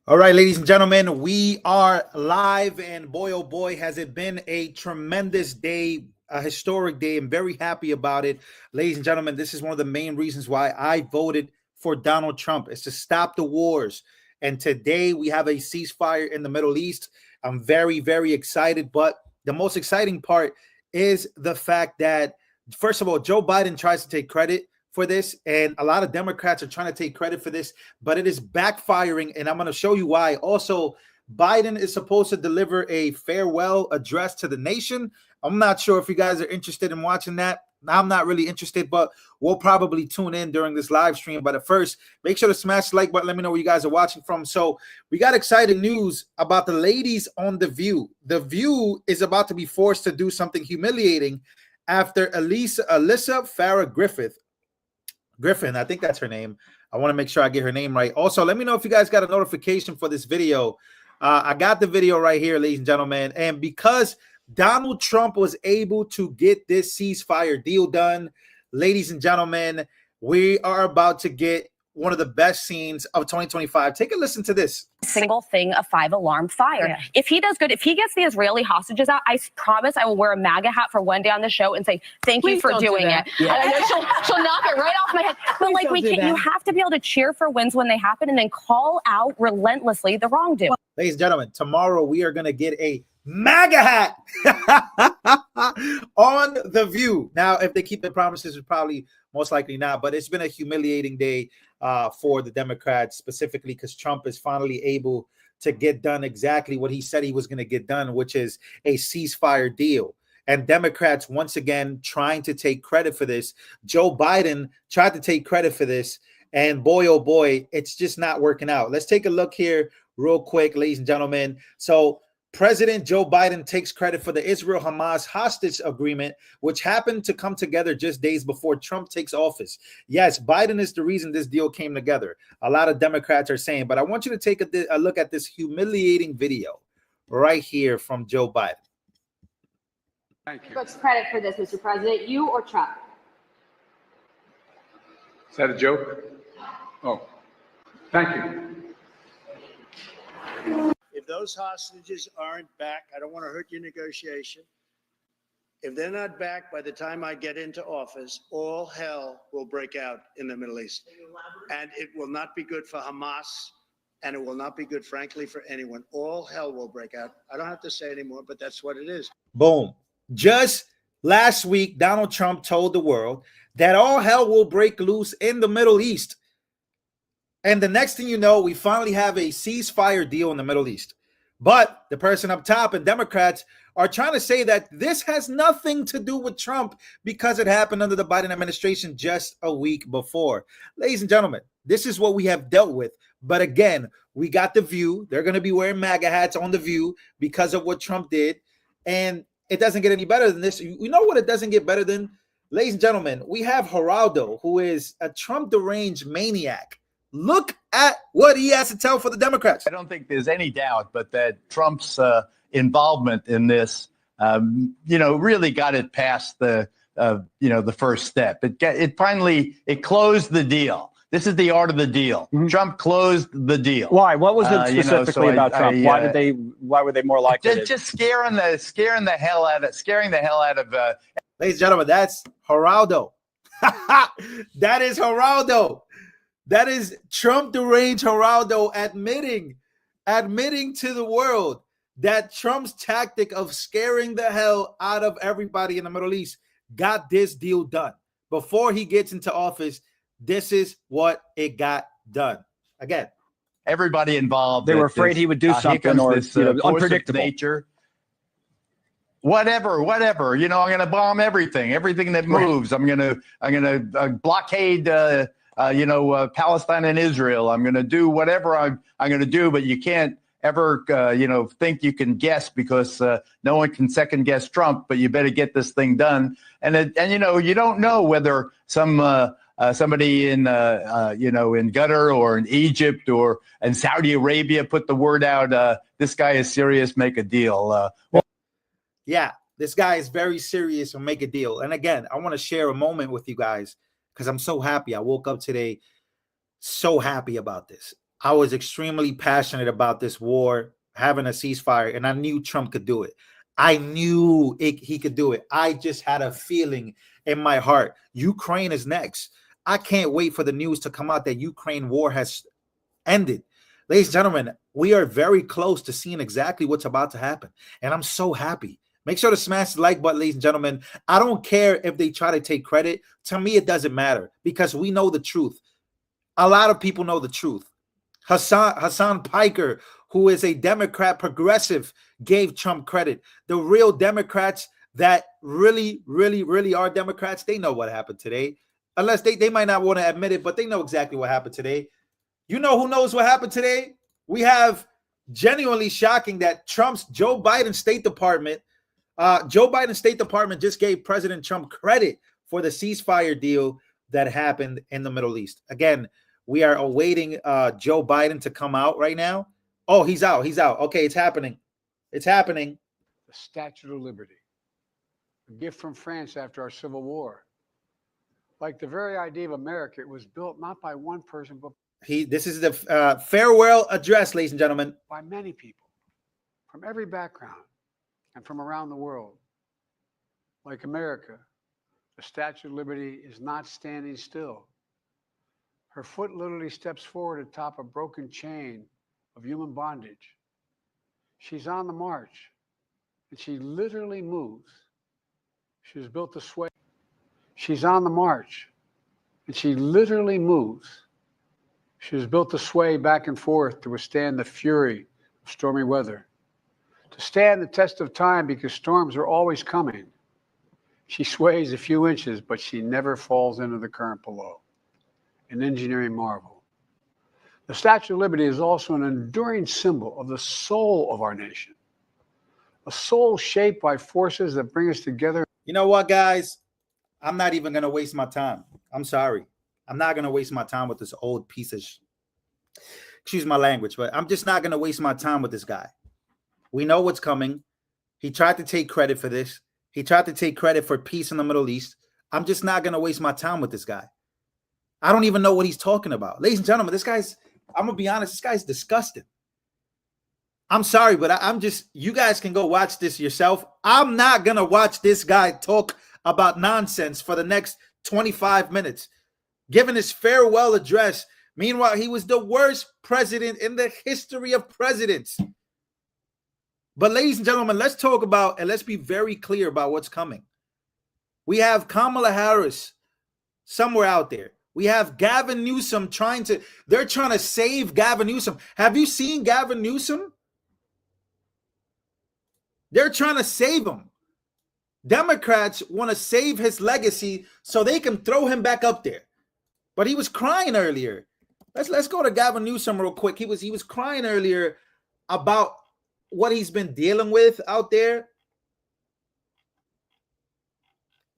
All right, ladies and gentlemen, we are live, and boy, oh boy, has it been a tremendous day, a historic day. I'm very happy about it. Ladies and gentlemen, this is one of the main reasons why I voted for Donald Trump, is to stop the wars. And today we have a ceasefire in the Middle East. I'm very, very excited. But the most exciting part is the fact that, first of all, Joe Biden tries to take credit for this, and a lot of Democrats are trying to take credit for this, but it is backfiring, and I'm going to show you why. Also, Biden is supposed to deliver a farewell address to the nation. I'm not sure if you guys are interested in watching that. I'm not really interested, but we'll probably tune in during this live stream. But at first, make sure to smash the like button. Let me know where you guys are watching from. So we got exciting news about the ladies on The View. The View is about to be forced to do something humiliating after Alyssa Farah Griffin, I think that's her name. I want to make sure I get her name right. Also, let me know if you guys got a notification for this video. I got the video right here, ladies and gentlemen. And because Donald Trump was able to get this ceasefire deal done, ladies and gentlemen, we are about to get one of the best scenes of 2025. Take a listen to this. Single thing, a 5-alarm fire. Yeah. If he does good, if he gets the Israeli hostages out, I promise I will wear a MAGA hat for one day on the show and say, thank you for doing it. Yeah. I know she'll knock it right off my head. But like, you have to be able to cheer for wins when they happen and then call out relentlessly the wrongdoing. Ladies and gentlemen, tomorrow we are going to get a MAGA hat on The View. Now, if they keep their promises, it's probably most likely not, but it's been a humiliating day for the Democrats, specifically because Trump is finally able to get done exactly what he said he was going to get done, which is a ceasefire deal. And Democrats, once again, trying to take credit for this. Joe Biden tried to take credit for this, and boy, oh boy, it's just not working out. Let's take a look here real quick, ladies and gentlemen. So President Joe Biden takes credit for the Israel-Hamas hostage agreement, which happened to come together just days before Trump takes office. Yes, Biden is the reason this deal came together. A lot of Democrats are saying, but I want you to take a look at this humiliating video right here from Joe Biden. Thank you. Who gets credit for this, Mr. President, you or Trump? Is that a joke? Oh, thank you. If those hostages aren't back, I don't want to hurt your negotiation. If they're not back by the time I get into office, all hell will break out in the Middle East. And it will not be good for Hamas, and it will not be good, frankly, for anyone. All hell will break out. I don't have to say anymore, but that's what it is. Boom. Just last week, Donald Trump told the world that all hell will break loose in the Middle East. And the next thing you know, we finally have a ceasefire deal in the Middle East. But the person up top and Democrats are trying to say that this has nothing to do with Trump because it happened under the Biden administration just a week before. Ladies and gentlemen, this is what we have dealt with. But again, we got The View. They're going to be wearing MAGA hats on The View because of what Trump did. And it doesn't get any better than this. You know what it doesn't get better than? Ladies and gentlemen, we have Geraldo, who is a Trump deranged maniac. Look at what he has to tell for the Democrats. I don't think there's any doubt, but that Trump's involvement in this, really got it past the first step. It finally closed the deal. This is the art of the deal. Mm-hmm. Trump closed the deal. Why? What was it specifically about Trump? Why were they more likely? Just scaring the hell out of. Ladies and gentlemen, that's Geraldo. That is Geraldo. That is Trump deranged Geraldo admitting to the world that Trump's tactic of scaring the hell out of everybody in the Middle East got this deal done. Before he gets into office, this is what it got done. Again, everybody involved. They were afraid he would do something or unpredictable nature. Whatever. I'm going to bomb everything that moves. I'm going to blockade. Palestine and Israel. I'm going to do whatever I'm going to do, but you can't ever, think you can guess because no one can second guess Trump. But you better get this thing done. And you don't know whether somebody in Qatar or in Egypt or in Saudi Arabia put the word out. This guy is serious. Make a deal. Yeah, this guy is very serious and make a deal. And again, I want to share a moment with you guys, because I'm so happy. I woke up today so happy about this. I was extremely passionate about this war, having a ceasefire, and I knew Trump could do it. I knew he could do it. I just had a feeling in my heart, Ukraine is next. I can't wait for the news to come out that Ukraine war has ended. Ladies and gentlemen, we are very close to seeing exactly what's about to happen. And I'm so happy. Make sure to smash the like button, ladies and gentlemen. I don't care if they try to take credit. To me, it doesn't matter because we know the truth. A lot of people know the truth. Hassan Piker, who is a Democrat progressive, gave Trump credit. The real Democrats that really, really, really are Democrats, they know what happened today. Unless they might not want to admit it, but they know exactly what happened today. You know who knows what happened today? We have genuinely shocking that Joe Biden's State Department just gave President Trump credit for the ceasefire deal that happened in the Middle East. Again, we are awaiting Joe Biden to come out right now. Oh, he's out. He's out. Okay, it's happening. It's happening. The Statue of Liberty, a gift from France after our Civil War. Like the very idea of America, it was built not by one person, but This is the farewell address, ladies and gentlemen. By many people from every background and from around the world. Like America, the Statue of Liberty is not standing still. Her foot literally steps forward atop a broken chain of human bondage. She's on the march, and she literally moves. She was built to sway. She's on the march, and she literally moves. She was built to sway back and forth to withstand the fury of stormy weather, to stand the test of time because storms are always coming. She sways a few inches, but she never falls into the current below. An engineering marvel. The Statue of Liberty is also an enduring symbol of the soul of our nation, a soul shaped by forces that bring us together. You know what, guys? I'm not even going to waste my time. I'm sorry. I'm not going to waste my time with this old piece of excuse my language, but I'm just not going to waste my time with this guy. We know what's coming. He tried to take credit for this. He tried to take credit for peace in the Middle East. I'm just not going to waste my time with this guy. I don't even know what he's talking about. Ladies and gentlemen, I'm going to be honest, this guy's disgusting. I'm sorry, but I'm just, you guys can go watch this yourself. I'm not going to watch this guy talk about nonsense for the next 25 minutes. Giving his farewell address. Meanwhile, he was the worst president in the history of presidents. But ladies and gentlemen, let's talk about, and let's be very clear about what's coming. We have Kamala Harris somewhere out there. We have Gavin Newsom they're trying to save Gavin Newsom. Have you seen Gavin Newsom? They're trying to save him. Democrats want to save his legacy so they can throw him back up there. But he was crying earlier. Let's go to Gavin Newsom real quick. He was crying earlier about what he's been dealing with out there.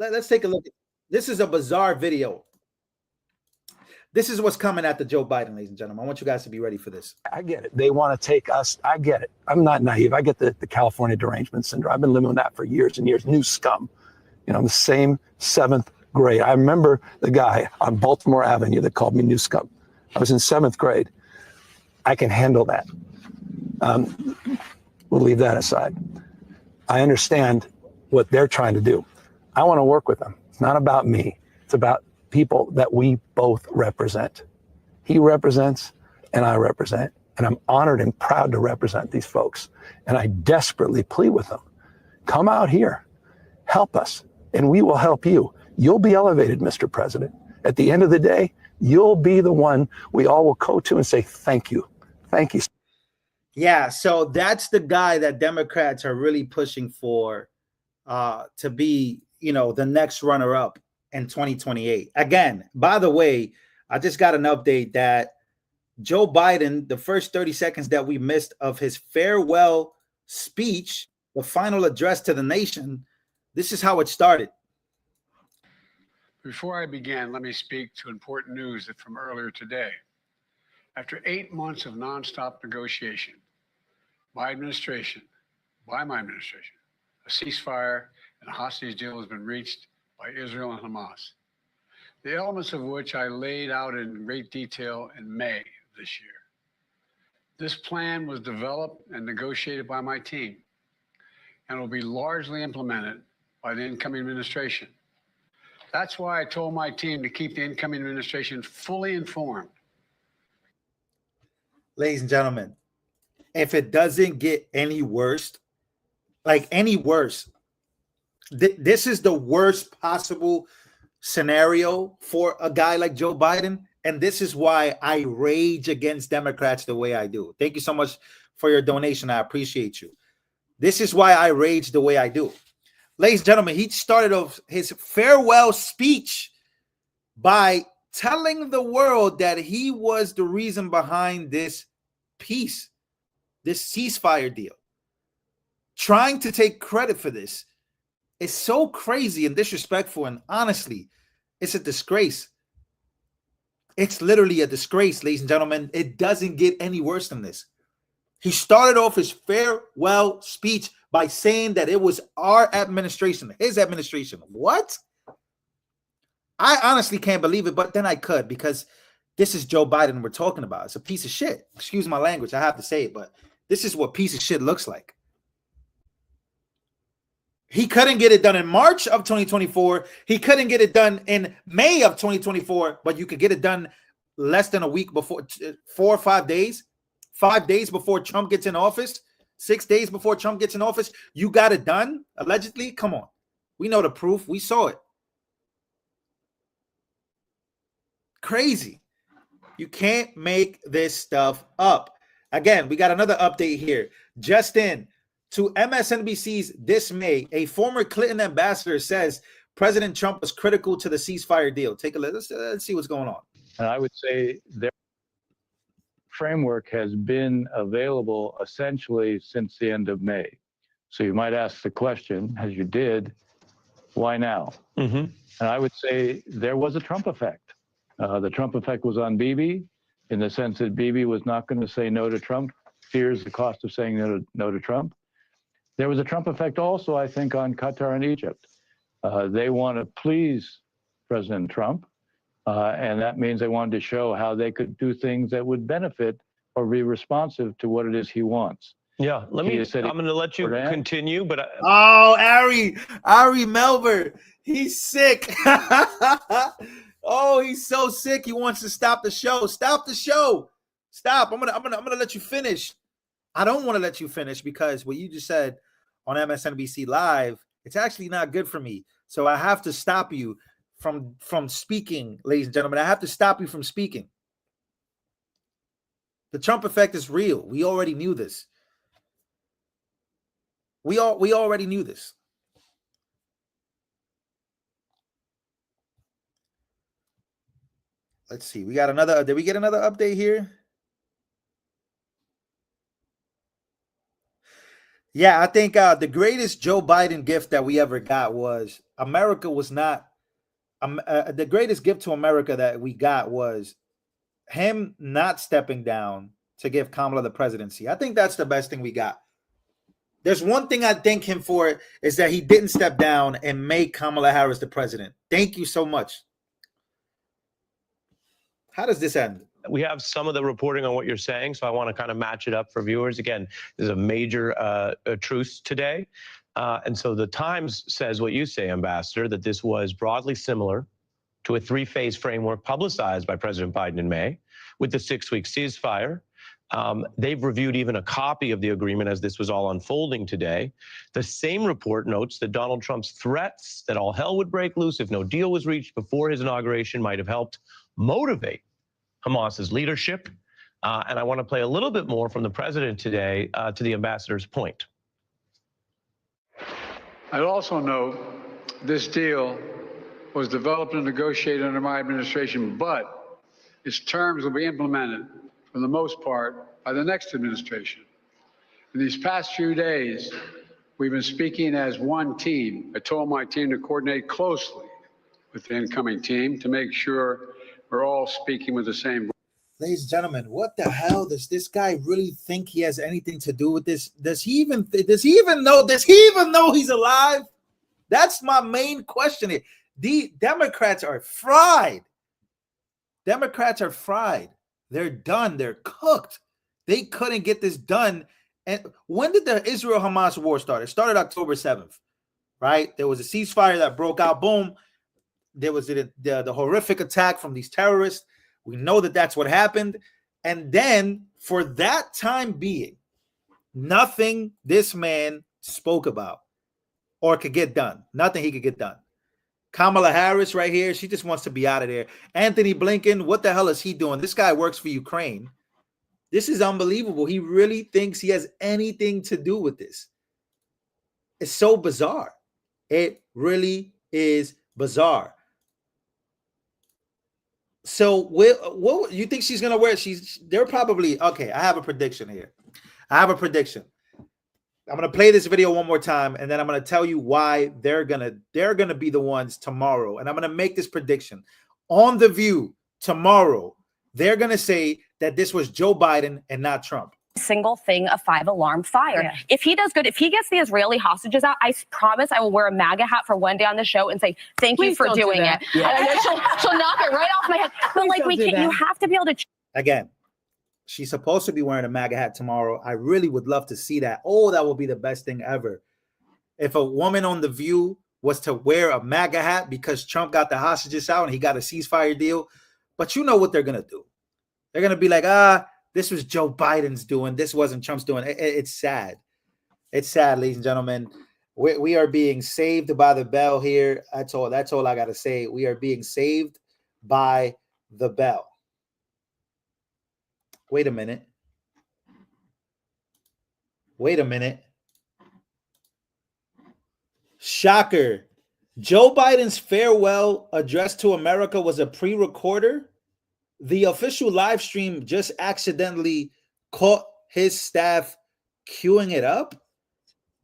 Let's take a look. This is a bizarre video. This is what's coming after Joe Biden, ladies and gentlemen. I want you guys to be ready for this. I get it. They want to take us. I get it. I'm not naive. I get the California derangement syndrome. I've been living with that for years and years. New scum. You know, the same seventh grade. I remember the guy on Baltimore Avenue that called me new scum. I was in seventh grade. I can handle that. We'll leave that aside. I understand what they're trying to do. I want to work with them. It's not about me. It's about people that we both represent. He represents and I represent. And I'm honored and proud to represent these folks. And I desperately plead with them. Come out here. Help us. And we will help you. You'll be elevated, Mr. President. At the end of the day, you'll be the one we all will go to and say, thank you. Thank you. Yeah, so that's the guy that Democrats are really pushing for to be, the next runner-up in 2028. Again, by the way, I just got an update that Joe Biden, the first 30 seconds that we missed of his farewell speech, the final address to the nation, this is how it started. Before I begin, let me speak to important news from earlier today. After 8 months of nonstop negotiation, my administration, a ceasefire and a hostage deal has been reached by Israel and Hamas, the elements of which I laid out in great detail in May of this year. This plan was developed and negotiated by my team and will be largely implemented by the incoming administration. That's why I told my team to keep the incoming administration fully informed. Ladies and gentlemen, if it doesn't get any worse, like any worse, this is the worst possible scenario for a guy like Joe Biden. And this is why I rage against Democrats the way I do. Thank you so much for your donation. I appreciate you. This is why I rage the way I do. Ladies and gentlemen, he started off his farewell speech by telling the world that he was the reason behind this peace, this ceasefire deal. Trying to take credit for this is so crazy and disrespectful. And honestly, it's a disgrace. It's literally a disgrace, ladies and gentlemen. It doesn't get any worse than this. He started off his farewell speech by saying that it was our administration, his administration. What? I honestly can't believe it, but then I could, because this is Joe Biden we're talking about. It's a piece of shit. Excuse my language. I have to say it, but this is what piece of shit looks like. He couldn't get it done in March of 2024. He couldn't get it done in May of 2024, but you could get it done less than a week before, 4 or 5 days, 5 days before Trump gets in office, 6 days before Trump gets in office. You got it done, allegedly. Come on. We know the proof. We saw it. Crazy. You can't make this stuff up. Again, we got another update here. Just in. To MSNBC's dismay, a former Clinton ambassador says President Trump was critical to the ceasefire deal. Take a look. Let's see what's going on. And I would say their framework has been available essentially since the end of May. So you might ask the question, as you did, why now? Mm-hmm. And I would say there was a Trump effect. The Trump effect was on Bibi, in the sense that Bibi was not going to say no to Trump, fears the cost of saying no to Trump. There was a Trump effect also, I think, on Qatar and Egypt. They want to please President Trump, and that means they wanted to show how they could do things that would benefit or be responsive to what it is he wants. Yeah, I'm going to let you continue, but oh, Ari Melber, he's sick. Oh, he's so sick. He wants to stop the show. Stop the show. Stop. I'm gonna let you finish. I don't want to let you finish because what you just said on MSNBC Live, it's actually not good for me. So I have to stop you from speaking, ladies and gentlemen. I have to stop you from speaking. The Trump effect is real. We already knew this. We already knew this. Let's see. We got another. Did we get another update here? Yeah, I think the greatest Joe Biden gift that we ever got was America was not the greatest gift to America that we got was him not stepping down to give Kamala the presidency. I think that's the best thing we got. There's one thing I thank him for is that he didn't step down and make Kamala Harris the president. Thank you so much. How does this end? we have some of the reporting on what you're saying, so I want to kind of match it up for viewers. Again, there's a major truce today. And so the Times says what you say, Ambassador, that this was broadly similar to a three-phase framework publicized by President Biden in May with the 6-week ceasefire. They've reviewed even a copy of the agreement as this was all unfolding today. The same report notes that Donald Trump's threats that all hell would break loose if no deal was reached before his inauguration might have helped motivate Hamas's leadership. And I want to play a little bit more from the president today to the ambassador's point. I'd also note this deal was developed and negotiated under my administration, but its terms will be implemented for the most part by the next administration. In these past few days, we've been speaking as one team. I told my team to coordinate closely with the incoming team to make sure we're all speaking with the same voice. Ladies and gentlemen, what the hell does this guy really think he has anything to do with this? Does he even know he's alive? That's my main question. The Democrats are fried. Democrats are fried. They're done. They're cooked. They couldn't get this done. And when did the Israel-Hamas war start? It started October 7th, right? There was a ceasefire that broke out. Boom. There was the horrific attack from these terrorists. We know that that's what happened. And then for that time being, nothing this man spoke about or could get done. Nothing he could get done. Kamala Harris right here, she just wants to be out of there. Anthony Blinken, what the hell is he doing? This guy works for Ukraine. This is unbelievable. He really thinks he has anything to do with this. It's so bizarre. It really is bizarre. So what you think she's gonna wear? They're probably okay. I have a prediction here. I have a prediction. I'm gonna play this video one more time, and then I'm gonna tell you why they're gonna be the ones tomorrow. And I'm gonna make this prediction on The View tomorrow. They're gonna say that this was Joe Biden and not Trump. Single thing a 5-alarm fire. Yeah. If he does good, if he gets the Israeli hostages out, I promise I will wear a MAGA hat for one day on the show and say thank you for doing it. Yeah. And then she'll knock it right off my head. But like you have to be able to. Again, she's supposed to be wearing a MAGA hat tomorrow. I really would love to see that. Oh, that would be the best thing ever. If a woman on The View was to wear a MAGA hat because Trump got the hostages out and he got a ceasefire deal, but you know what they're gonna do? They're gonna be like, this was Joe Biden's doing. This wasn't Trump's doing. It's sad. It's sad, ladies and gentlemen. We are being saved by the bell here. That's all I got to say. We are being saved by the bell. Wait a minute. Wait a minute. Shocker. Joe Biden's farewell address to America was a pre-recorder. The official live stream just accidentally caught his staff queuing it up.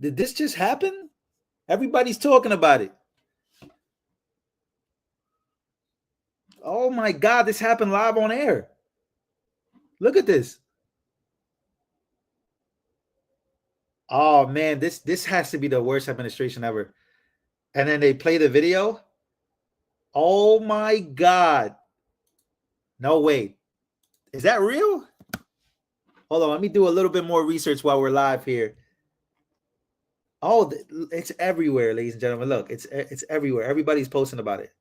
Did this just happen? Everybody's talking about it. Oh my God, this happened live on air. Look at this. Oh man, this has to be the worst administration ever. And then they play the video. Oh my God. No, wait. Is that real? Hold on. Let me do a little bit more research while we're live here. Oh, it's everywhere, ladies and gentlemen. Look, it's everywhere. Everybody's posting about it.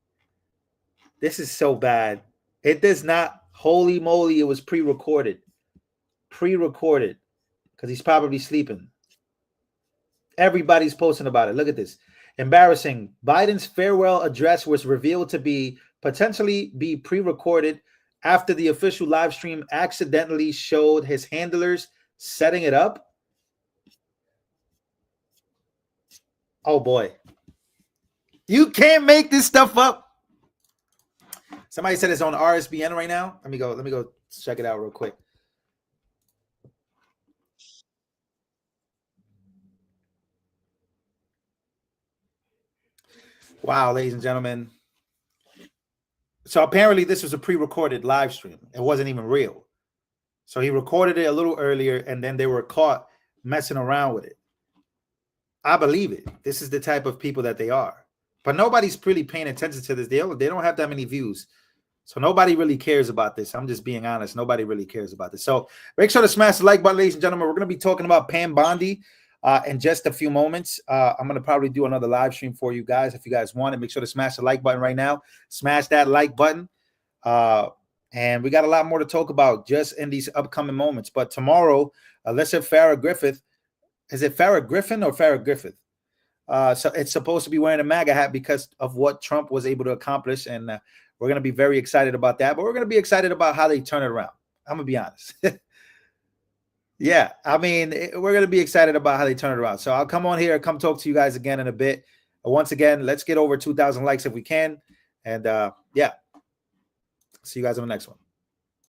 This is so bad. It does not. Holy moly, it was pre-recorded. Pre-recorded. Because he's probably sleeping. Everybody's posting about it. Look at this. Embarrassing. Biden's farewell address was revealed to potentially be pre-recorded after the official live stream accidentally showed his handlers setting it up. Oh boy. You can't make this stuff up. Somebody said it's on RSBN right now. Let me go check it out real quick. Wow, ladies and gentlemen. So apparently this was a pre-recorded live stream. It wasn't even real. So he recorded it a little earlier and then they were caught messing around with it. I believe it. This is the type of people that they are. But nobody's really paying attention to this. They don't have that many views. So nobody really cares about this. I'm just being honest. Nobody really cares about this. So make sure to smash the like button, ladies and gentlemen. We're going to be talking about Pam Bondi in just a few moments. I'm going to probably do another live stream for you guys. If you guys want it, make sure to smash the like button right now. Smash that like button. And we got a lot more to talk about just in these upcoming moments. But tomorrow, let's have Farrah Griffith. Is it Farrah Griffin or Farrah Griffith? So it's supposed to be wearing a MAGA hat because of what Trump was able to accomplish. And we're going to be very excited about that. But we're going to be excited about how they turn it around. I'm going to be honest. Yeah, I mean, we're going to be excited about how they turn it around. So I'll come on here, come talk to you guys again in a bit. Once again, let's get over 2,000 likes if we can. And yeah, see you guys on the next one.